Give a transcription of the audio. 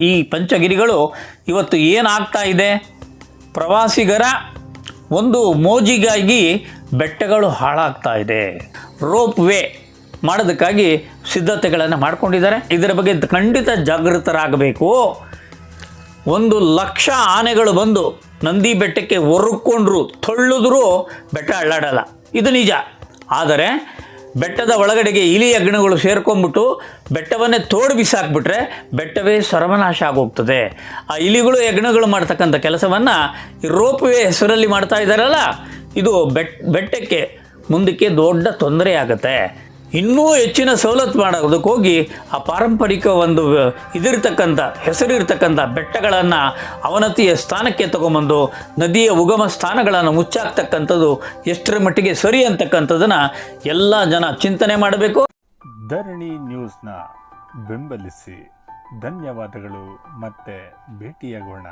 ಈ ಪಂಚಗಿರಿಗಳು ಇವತ್ತು ಏನಾಗ್ತಾ ಇದೆ, ಪ್ರವಾಸಿಗರ ಒಂದು ಮೋಜಿಗಾಗಿ ಬೆಟ್ಟಗಳು ಹಾಳಾಗ್ತಾ ಇದೆ. ರೋಪ್ ವೇ ಮಾಡೋದಕ್ಕಾಗಿ ಸಿದ್ಧತೆಗಳನ್ನು ಮಾಡ್ಕೊಂಡಿದ್ದಾರೆ. ಇದರ ಬಗ್ಗೆ ಖಂಡಿತ ಜಾಗೃತರಾಗಬೇಕು. 1,00,000 ಆನೆಗಳು ಬಂದು ನಂದಿ ಬೆಟ್ಟಕ್ಕೆ ಒರ್ಕೊಂಡ್ರು, ತಳ್ಳಿದ್ರೂ ಬೆಟ್ಟ ಅಳ್ಳಾಡಲ್ಲ, ಇದು ನಿಜ. ಆದರೆ ಬೆಟ್ಟದ ಒಳಗಡೆಗೆ ಇಲಿ ಹೆಗ್ಗಣಗಳು ಸೇರ್ಕೊಂಡ್ಬಿಟ್ಟು ಬೆಟ್ಟವನ್ನೇ ತೋಡು ಬಿಸಾಕ್ಬಿಟ್ರೆ ಬೆಟ್ಟವೇ ಸರ್ವನಾಶ ಆಗೋಗ್ತದೆ. ಆ ಇಲಿಗಳು ಹೆಗ್ಗಣಗಳು ಮಾಡ್ತಕ್ಕಂಥ ಕೆಲಸವನ್ನು ಈ ರೋಪ್ ವೇ ಹೆಸರಲ್ಲಿ ಮಾಡ್ತಾ ಇದ್ದಾರಲ್ಲ, ಇದು ಬೆಟ್ಟಕ್ಕೆ ಮುಂದಕ್ಕೆ ದೊಡ್ಡ ತೊಂದರೆ ಆಗುತ್ತೆ. ಇನ್ನೂ ಹೆಚ್ಚಿನ ಸವಲತ್ತು ಮಾಡೋದಕ್ಕೆ ಹೋಗಿ ಆ ಪಾರಂಪರಿಕ ಒಂದು ಇದಿರ್ತಕ್ಕಂಥ ಹೆಸರಿರ್ತಕ್ಕಂಥ ಬೆಟ್ಟಗಳನ್ನು ಅವನತಿಯ ಸ್ಥಾನಕ್ಕೆ ತಗೊಂಬಂದು ನದಿಯ ಉಗಮ ಸ್ಥಾನಗಳನ್ನು ಮುಚ್ಚಾಕ್ತಕ್ಕಂಥದ್ದು ಎಷ್ಟರ ಮಟ್ಟಿಗೆ ಸರಿ ಅಂತಕ್ಕಂಥದ್ದನ್ನು ಎಲ್ಲ ಜನ ಚಿಂತನೆ ಮಾಡಬೇಕು. ಧರಣಿ ನ್ಯೂಸ್ನ ಬೆಂಬಲಿಸಿ. ಧನ್ಯವಾದಗಳು. ಮತ್ತೆ ಭೇಟಿಯಾಗೋಣ.